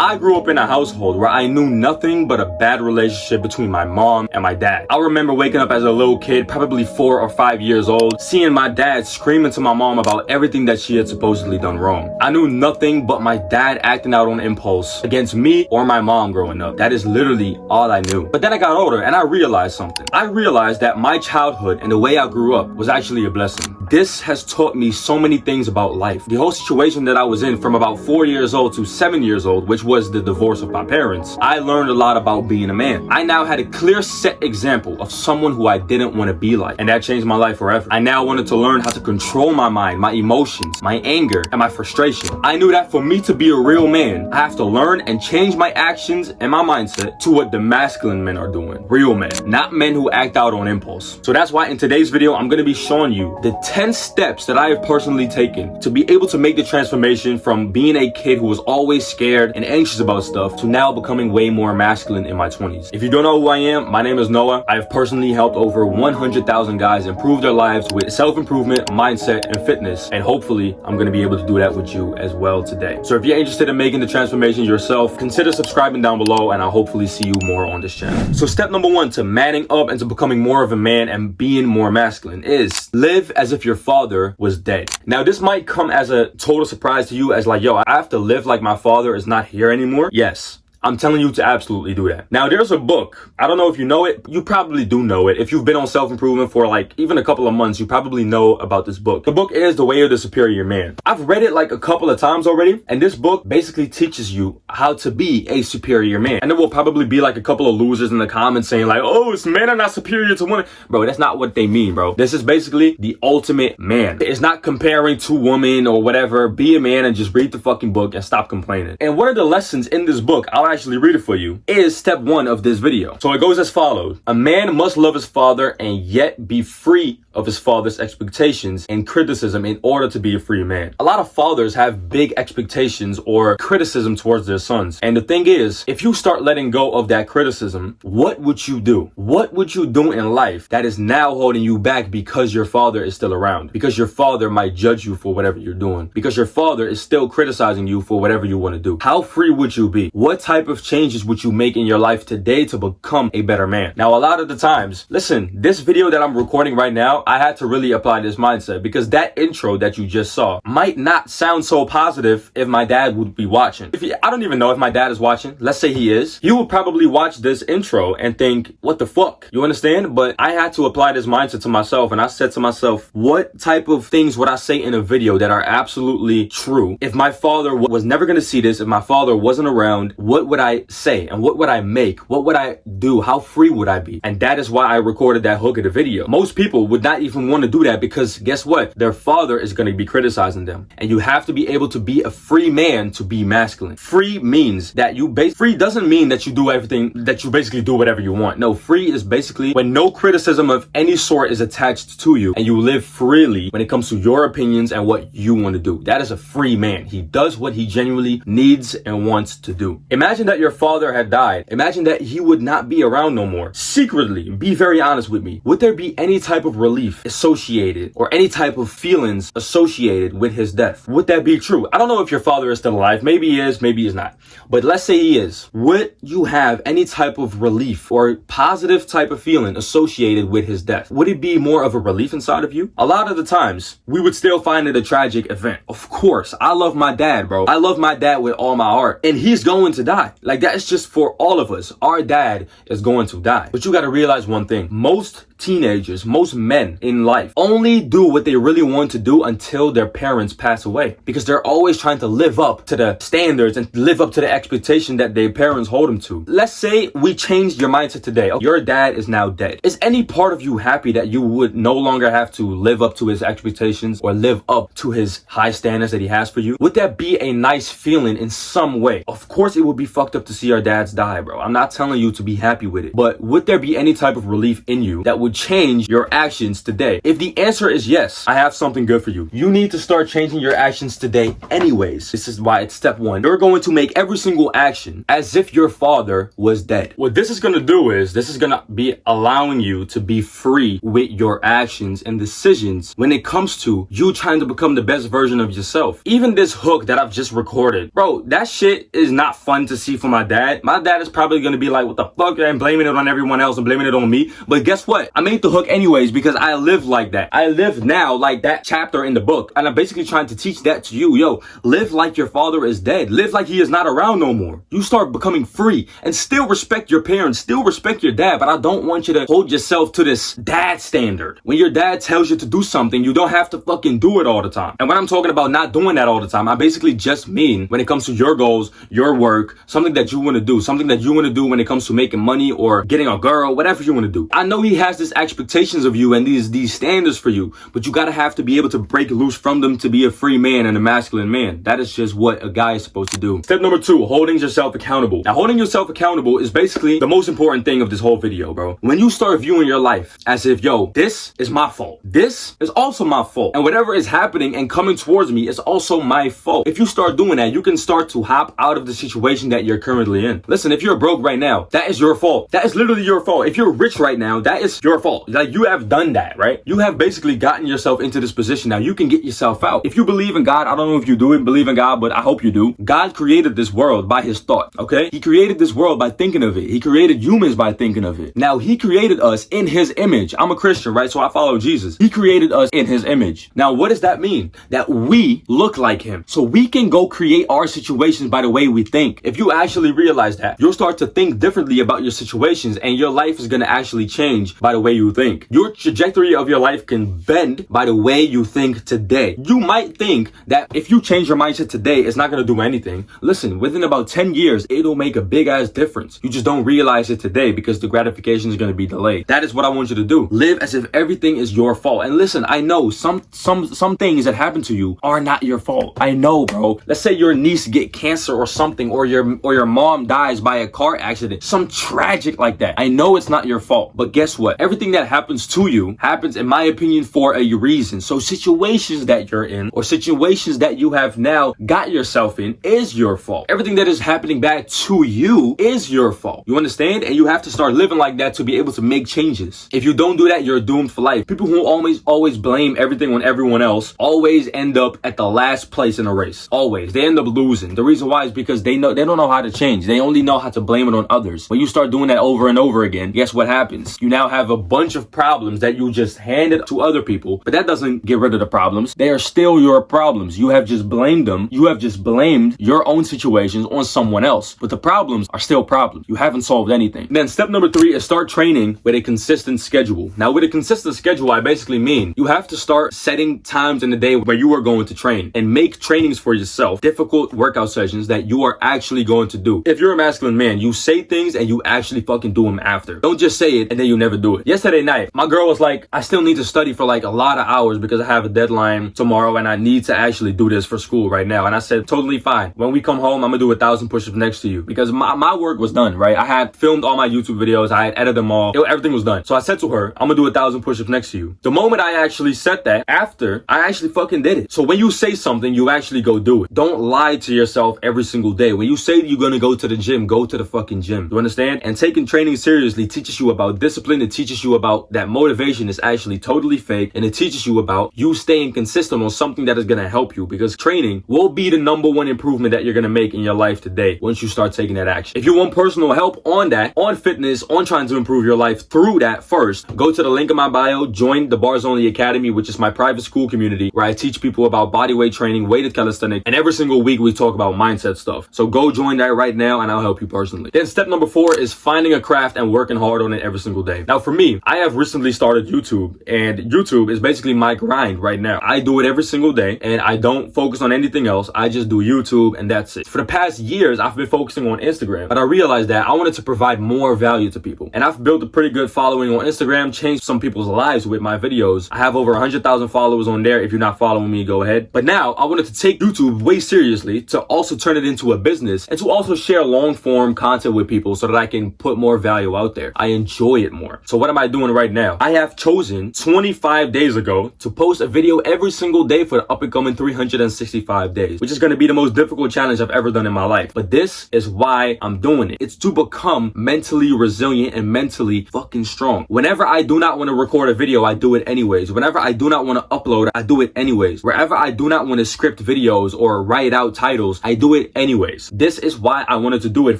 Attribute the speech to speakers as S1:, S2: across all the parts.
S1: I grew up in a household where I knew nothing but a bad relationship between my mom and my dad. I remember waking up as a little kid, probably 4 or 5 years old, seeing my dad screaming to my mom about everything that she had supposedly done wrong. I knew nothing but my dad acting out on impulse against me or my mom growing up. That is literally all I knew. But then I got older and I realized something. I realized that my childhood and the way I grew up was actually a blessing. This has taught me so many things about life. The whole situation that I was in from about 4 years old to 7 years old, which was the divorce of my parents, I learned a lot about being a man. I now had a clear set example of someone who I didn't want to be like, and that changed my life forever. I now wanted to learn how to control my mind, my emotions, my anger, and my frustration. I knew that for me to be a real man, I have to learn and change my actions and my mindset to what the masculine men are doing. Real men, not men who act out on impulse. So that's why in today's video, I'm going to be showing you the 10 steps that I have personally taken to be able to make the transformation from being a kid who was always scared and anxious about stuff to now becoming way more masculine in my 20s. If you don't know who I am, my name is Noah. I have personally helped over 100,000 guys improve their lives with self-improvement, mindset, and fitness. And hopefully, I'm going to be able to do that with you as well today. So if you're interested in making the transformation yourself, consider subscribing down below and I'll hopefully see you more on this channel. So step number 1 to manning up and to becoming more of a man and being more masculine is live as if your father was dead. Now, this might come as a total surprise to you as like, yo, I have to live like my father is not here anymore. Yes. I'm telling you to absolutely do that. Now, there's a book. I don't know if you know it. You probably do know it. If you've been on self-improvement for like even a couple of months, you probably know about this book. The book is The Way of the Superior Man. I've read it like a couple of times already. And this book basically teaches you how to be a superior man. And there will probably be like a couple of losers in the comments saying like, oh, it's men are not superior to women. Bro, that's not what they mean, bro. This is basically the ultimate man. It's not comparing to women or whatever. Be a man and just read the fucking book and stop complaining. And one of the lessons in this book, I'll actually read it for you, is step 1 of this video. So it goes as follows. A man must love his father and yet be free of his father's expectations and criticism in order to be a free man. A lot of fathers have big expectations or criticism towards their sons. And the thing is, if you start letting go of that criticism, what would you do? What would you do in life that is now holding you back because your father is still around? Because your father might judge you for whatever you're doing. Because your father is still criticizing you for whatever you want to do. How free would you be? What type of changes would you make in your life today to become a better man? Now, a lot of the times, listen, this video that I'm recording right now, I had to really apply this mindset because that intro that you just saw might not sound so positive if my dad would be watching. I don't even know if my dad is watching. Let's say he is. He would probably watch this intro and think, what the fuck? You understand? But I had to apply this mindset to myself and I said to myself, what type of things would I say in a video that are absolutely true? If my father was never going to see this, if my father wasn't around, what would I say and what would I make? What would I do? How free would I be? And that is why I recorded that hook of the video. Most people would not even want to do that because guess what? Their father is going to be criticizing them. And you have to be able to be a free man to be masculine. Free means that free doesn't mean that you do everything, that you basically do whatever you want. No, free is basically when no criticism of any sort is attached to you and you live freely when it comes to your opinions and what you want to do. That is a free man. He does what he genuinely needs and wants to do. Imagine that your father had died. Imagine that he would not be around no more. Secretly, be very honest with me. Would there be any type of relief associated or any type of feelings associated with his death? Would that be true? I don't know if your father is still alive. Maybe he is, maybe he's not. But let's say he is. Would you have any type of relief or positive type of feeling associated with his death? Would it be more of a relief inside of you? A lot of the times, we would still find it a tragic event. Of course, I love my dad, bro. I love my dad with all my heart. And he's going to die. Like, that's just for all of us. Our dad is going to die. But you got to realize one thing. Most teenagers, most men in life only do what they really want to do until their parents pass away, because they're always trying to live up to the standards and live up to the expectation that their parents hold them to. Let's say we changed your mindset today. Your dad is now dead. Is any part of you happy that you would no longer have to live up to his expectations or live up to his high standards that he has for you? Would that be a nice feeling in some way? Of course it would be fucked up to see our dads die, bro. I'm not telling you to be happy with it, but would there be any type of relief in you that would change your actions today? If the answer is yes, I have something good for you. You need to start changing your actions today anyways. This is why it's step one. You're going to make every single action as if your father was dead. What this is going to do is this is going to be allowing you to be free with your actions and decisions when it comes to you trying to become the best version of yourself. Even this hook that I've just recorded, bro, that shit is not fun to see for my dad. My dad is probably going to be like, what the fuck? I'm blaming it on everyone else and blaming it on me. But guess what? I made the hook anyways because I live like that. I live now like that chapter in the book. And I'm basically trying to teach that to you. Yo, live like your father is dead. Live like he is not around no more. You start becoming free and still respect your parents, still respect your dad. But I don't want you to hold yourself to this dad standard. When your dad tells you to do something, you don't have to fucking do it all the time. And when I'm talking about not doing that all the time, I basically just mean when it comes to your goals, your work, something that you want to do, something that you want to do when it comes to making money or getting a girl, whatever you want to do. I know he has these expectations of you and these standards for you, but you gotta have to be able to break loose from them to be a free man and a masculine man. That is just what a guy is supposed to do. Step number 2, holding yourself accountable. Now, holding yourself accountable is basically the most important thing of this whole video, bro. When you start viewing your life as if, yo, this is my fault. This is also my fault. And whatever is happening and coming towards me is also my fault. If you start doing that, you can start to hop out of the situation that you're currently in. Listen, if you're broke right now, that is your fault. That is literally your fault. If you're rich right now, that is your fault. Like, you have done that, right? You have basically gotten yourself into this position. Now you can get yourself out. If you believe in God, I don't know if you do believe in God, but I hope you do. God created this world by his thought, okay? He created this world by thinking of it. He created humans by thinking of it. Now he created us in his image. I'm a Christian, right? So I follow Jesus. He created us in his image. Now what does that mean? That we look like him. So we can go create our situations by the way we think. If you actually realize that, you'll start to think differently about your situations and your life is going to actually change by the way you think. Your trajectory of your life can bend by the way you think today. You might think that if you change your mindset today, it's not going to do anything. Listen, within about 10 years, it'll make a big ass difference. You just don't realize it today because the gratification is going to be delayed. That is what I want you to do. Live as if everything is your fault. And listen, I know some things that happen to you are not your fault. I know, bro. Let's say your niece get cancer or something, or your mom dies by a car accident, some tragic like that. I know it's not your fault, but guess what? Everything that happens to you happens, in my opinion, for a reason. So situations that you're in or situations that you have now got yourself in is your fault. Everything that is happening back to you is your fault. You understand? And you have to start living like that to be able to make changes. If you don't do that, you're doomed for life. People who always blame everything on everyone else always end up at the last place in a race. Always. They end up losing. The reason why is because they don't know how to change. They only know how to blame it on others. When you start doing that over and over again, guess what happens? You now have a bunch of problems that you just handed to other people, but that doesn't get rid of the problems. They are still your problems. You have just blamed them. You have just blamed your own situations on someone else, but the problems are still problems. You haven't solved anything. Then step number 3 is start training with a consistent schedule. Now with a consistent schedule, I basically mean you have to start setting times in the day where you are going to train and make trainings for yourself, difficult workout sessions that you are actually going to do. If you're a masculine man, you say things and you actually fucking do them after. Don't just say it and then you never do it. Yesterday night, my girl was like, I still need to study for like a lot of hours because I have a deadline tomorrow and I need to actually do this for school right now. And I said, totally fine. When we come home, I'm gonna do 1,000 push-ups next to you because my work was done, right? I had filmed all my YouTube videos. I had edited them all. Everything was done. So I said to her, I'm gonna do 1,000 push-ups next to you. The moment I actually said that, after, I actually fucking did it. So when you say something, you actually go do it. Don't lie to yourself every single day. When you say you're gonna go to the gym, go to the fucking gym. You understand? And taking training seriously teaches you about discipline. It teaches you about that motivation is actually totally fake. And it teaches you about you staying consistent on something that is gonna help you, because training will be the #1 improvement that you're gonna make in your life today once you start taking that action. If you want personal help on that, on fitness, on trying to improve your life through that first, go to the link in my bio, join the Bars Only Academy, which is my private school community where I teach people about bodyweight training, weighted calisthenics, and every single week we talk about mindset stuff. So go join that right now and I'll help you personally. Then step number 4 is finding a craft and working hard on it every single day. Now for me, I have recently started YouTube, and YouTube is basically my grind right now. I do it every single day and I don't focus on anything else. I just do YouTube and that's it. For the past years, I've been focusing on Instagram, but I realized that I wanted to provide more value to people. And I've built a pretty good following on Instagram, changed some people's lives with my videos. I have over 100,000 followers on there. If you're not following me, go ahead. But now I wanted to take YouTube way seriously, to also turn it into a business and to also share long form content with people so that I can put more value out there. I enjoy it more. So what am I doing right now? I have chosen 25 days ago to post a video every single day for the up and coming 365 days, which is going to be the most difficult challenge I've ever done in my life. But this is why I'm doing it. It's to become mentally resilient and mentally fucking strong. Whenever I do not want to record a video, I do it anyways. Whenever I do not want to upload, I do it anyways. Wherever I do not want to script videos or write out titles, I do it anyways. This is why I wanted to do it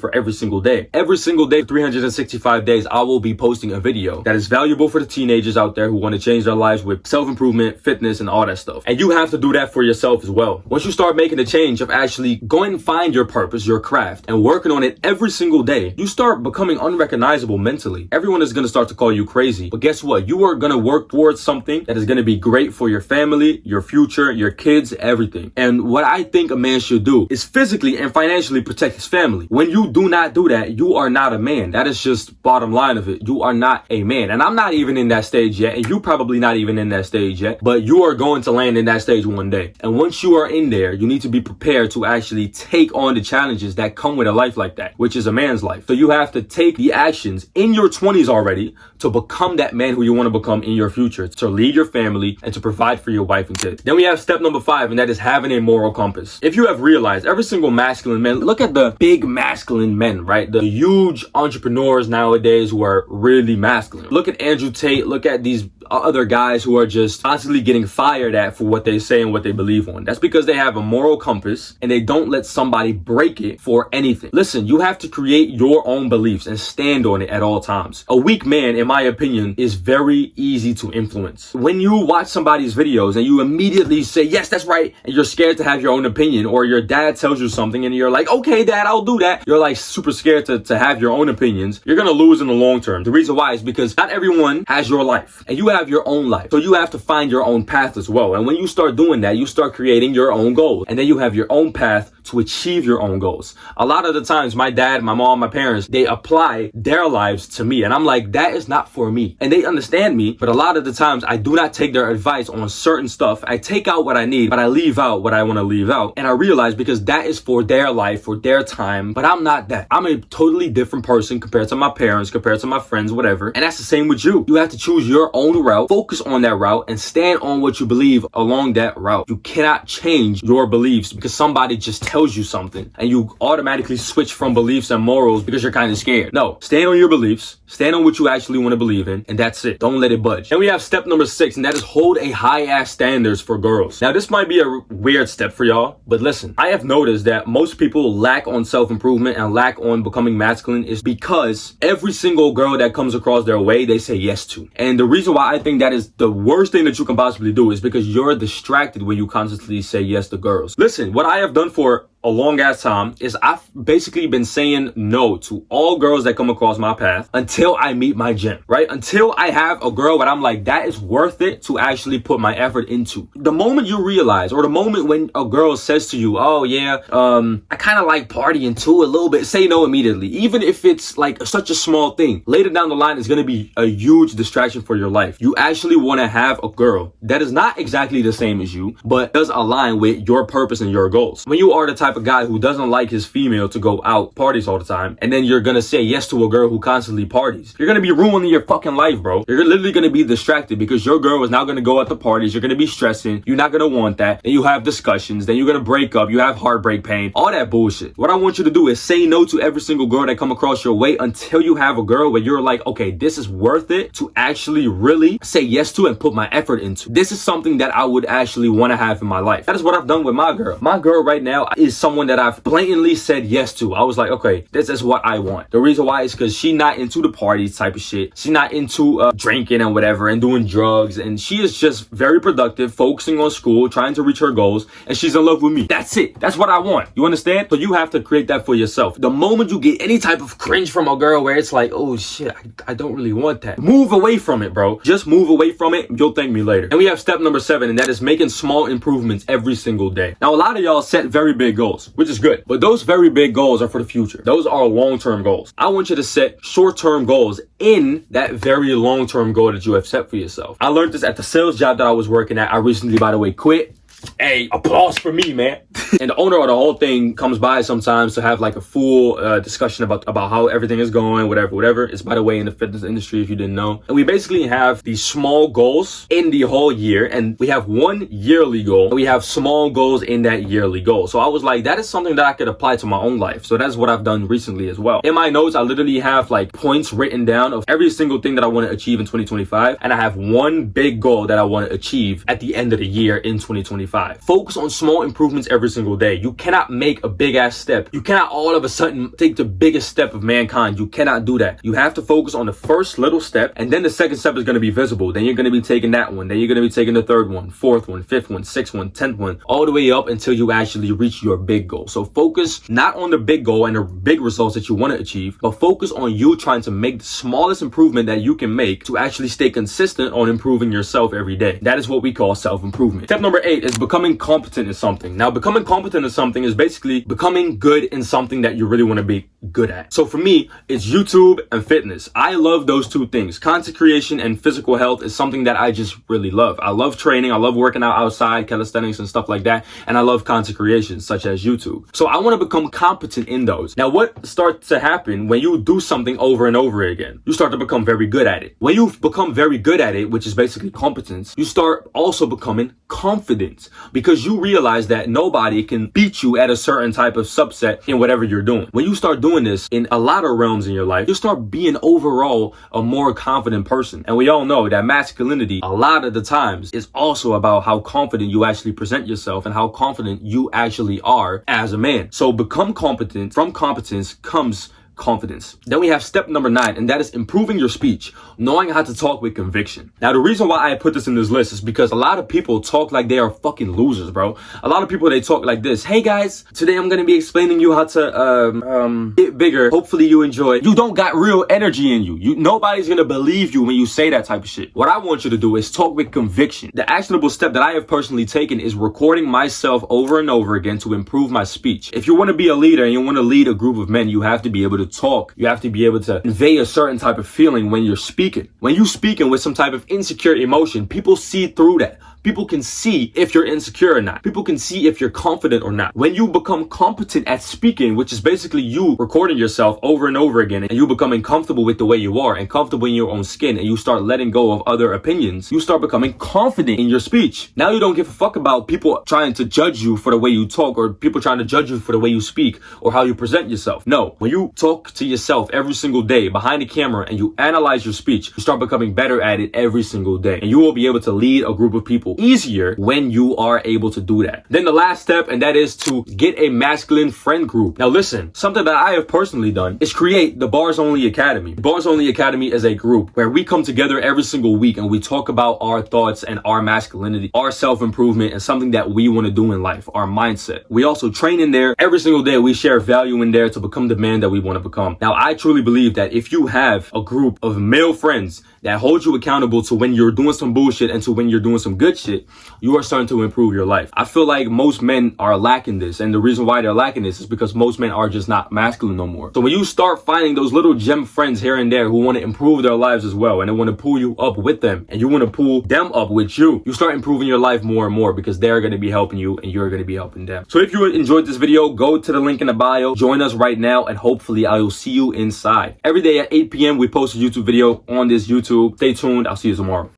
S1: for every single day. Every single day, 365 days, I will be posting a video that is valuable for the teenagers out there who want to change their lives with self-improvement, fitness, and all that stuff. And you have to do that for yourself as well. Once you start making the change of actually going and find your purpose, your craft, and working on it every single day, you start becoming unrecognizable mentally. Everyone is going to start to call you crazy. But guess what? You are going to work towards something that is going to be great for your family, your future, your kids, everything. And what I think a man should do is physically and financially protect his family. When you do not do that, you are not a man. That is just bottom line of it. You are not a man. And I'm not even in that stage yet. And you probably not even in that stage yet. But you are going to land in that stage one day. And once you are in there, you need to be prepared to actually take on the challenges that come with a life like that, which is a man's life. So you have to take the actions in your 20s already to become that man who you want to become in your future, to lead your family and to provide for your wife and kids. Then we have step number 5, and that is having a moral compass. If you have realized, every single masculine man, look at the big masculine men, right? The huge entrepreneurs nowadays who are really masculine. Look at Andrew Tate. Look at these other guys who are just constantly getting fired at for what they say and what they believe on. That's because they have a moral compass and they don't let somebody break it for anything. Listen, you have to create your own beliefs and stand on it at all times. A weak man, in my opinion, is very easy to influence. When you watch somebody's videos and you immediately say, yes, that's right, and you're scared to have your own opinion, or your dad tells you something and you're like, okay, dad, I'll do that. You're like super scared to have your own opinions. You're going to lose in the long term. The reason why is because not everyone has your life and you have your own life. So you have to find your own path as well. And when you start doing that, you start creating your own goals, and then you have your own path to achieve your own goals. A lot of the times, my dad, my mom, my parents, they apply their lives to me. And I'm like, that is not for me. And they understand me. But a lot of the times, I do not take their advice on certain stuff. I take out what I need, but I leave out what I want to leave out. And I realize because that is for their life, for their time. But I'm not that. I'm a totally different person compared to my parents, compared to my friends, whatever. And that's the same with you. You have to choose your own route, focus on that route, and stand on what you believe along that route. You cannot change your beliefs because somebody just tells you something and you automatically switch from beliefs and morals because you're kind of scared. No, stand on your beliefs, stand on what you actually want to believe in, and that's it. Don't let it budge. And we have step number 6, and that is hold a high ass standards for girls. Now, this might be a weird step for y'all, but listen, I have noticed that most people lack on self-improvement and lack on becoming masculine is because every single girl that comes across their way, they say yes to. And the reason why I think that is the worst thing that you can possibly do is because you're distracted when you constantly say yes to girls. Listen, what I have done for a long ass time is I've basically been saying no to all girls that come across my path until I meet my gem, right? Until I have a girl that I'm like, that is worth it to actually put my effort into. The moment you realize, or the moment when a girl says to you, oh yeah, I kind of like partying too a little bit, say no immediately. Even if it's like such a small thing, later down the line, it's going to be a huge distraction for your life. You actually want to have a girl that is not exactly the same as you, but does align with your purpose and your goals. When you are the type of guy who doesn't like his female to go out parties all the time, and then you're gonna say yes to a girl who constantly parties, you're gonna be ruining your fucking life, bro. You're literally gonna be distracted because your girl is now gonna go at the parties. You're gonna be stressing. You're not gonna want that. Then you have discussions. Then you're gonna break up. You have heartbreak pain. All that bullshit. What I want you to do is say no to every single girl that come across your way until you have a girl where you're like, okay, this is worth it to actually really say yes to and put my effort into. This is something that I would actually want to have in my life. That is what I've done with my girl. My girl right now is someone that I've blatantly said yes to. I was like, okay, this is what I want. The reason why is because she's not into the parties type of shit. She's not into drinking and whatever and doing drugs. And she is just very productive, focusing on school, trying to reach her goals. And she's in love with me. That's it. That's what I want. You understand? So you have to create that for yourself. The moment you get any type of cringe from a girl where it's like, oh shit, I don't really want that. Move away from it, bro. Just move away from it. You'll thank me later. And we have step number 7, and that is making small improvements every single day. Now, a lot of y'all set very big goals, which is good. But those very big goals are for the future. Those are long-term goals. I want you to set short-term goals in that very long-term goal that you have set for yourself. I learned this at the sales job that I was working at. I recently, by the way, quit. Hey, applause for me, man. And the owner of the whole thing comes by sometimes to have like a full discussion about how everything is going, whatever. It's, by the way, in the fitness industry, if you didn't know. And we basically have these small goals in the whole year, and we have one yearly goal, and we have small goals in that yearly goal. So I was like, that is something that I could apply to my own life. So that's what I've done recently as well. In my notes, I literally have like points written down of every single thing that I want to achieve in 2025. And I have one big goal that I want to achieve at the end of the year in 2025. Focus on small improvements every single day. You cannot make a big ass step. You cannot all of a sudden take the biggest step of mankind. You cannot do that. You have to focus on the first little step, and then the second step is going to be visible. Then you're going to be taking that one. Then you're going to be taking the third one, fourth one, fifth one, sixth one, 10th one, all the way up until you actually reach your big goal. So focus not on the big goal and the big results that you want to achieve, but focus on you trying to make the smallest improvement that you can make to actually stay consistent on improving yourself every day. That is what we call self-improvement. Step number 8 is becoming competent in something. Now, becoming competent in something is basically becoming good in something that you really want to be good at. So for me, it's YouTube and fitness. I love those two things. Content creation and physical health is something that I just really love. I love training. I love working out outside, calisthenics and stuff like that. And I love content creation such as YouTube. So I want to become competent in those. Now, what starts to happen when you do something over and over again? You start to become very good at it. When you become very good at it, which is basically competence, you start also becoming confident because you realize that nobody can beat you at a certain type of subset in whatever you're doing. When you start doing this in a lot of realms in your life, you start being overall a more confident person. And we all know that masculinity, a lot of the times, is also about how confident you actually present yourself and how confident you actually are as a man. So become competent. From competence comes confidence. Then we have step number 9, and that is improving your speech, knowing how to talk with conviction. Now, the reason why I put this in this list is because a lot of people talk like they are fucking losers, bro. A lot of people, they talk like this. Hey guys, today I'm going to be explaining you how to get bigger. Hopefully you enjoy it. You don't got real energy in you. Nobody's going to believe you when you say that type of shit. What I want you to do is talk with conviction. The actionable step that I have personally taken is recording myself over and over again to improve my speech. If you want to be a leader and you want to lead a group of men, you have to be able to talk. You have to be able to convey a certain type of feeling when you're speaking. When you're speaking with some type of insecure emotion, people see through that. People can see if you're insecure or not. People can see if you're confident or not. When you become competent at speaking, which is basically you recording yourself over and over again, and you becoming comfortable with the way you are and comfortable in your own skin, and you start letting go of other opinions, you start becoming confident in your speech. Now you don't give a fuck about people trying to judge you for the way you talk, or people trying to judge you for the way you speak or how you present yourself. No, when you talk to yourself every single day behind the camera and you analyze your speech, you start becoming better at it every single day, and you will be able to lead a group of people easier when you are able to do that. Then the last step, and that is to get a masculine friend group. Now listen, something that I have personally done is create the Bars Only Academy. Bars Only Academy is a group where we come together every single week and we talk about our thoughts and our masculinity, our self-improvement, and something that we want to do in life, our mindset. We also train in there every single day. We share value in there to become the man that we want to become. Now, I truly believe that if you have a group of male friends that hold you accountable to when you're doing some bullshit and to when you're doing some good shit, you are starting to improve your life. I feel like most men are lacking this, and the reason why they're lacking this is because most men are just not masculine no more. So when you start finding those little gem friends here and there who want to improve their lives as well, and they want to pull you up with them, and you want to pull them up with you, you start improving your life more and more because they're going to be helping you and you're going to be helping them. So if you enjoyed this video, go to the link in the bio, join us right now, and hopefully I will see you inside. Every day at 8 p.m. we post a YouTube video on this YouTube. Stay tuned. I'll see you tomorrow.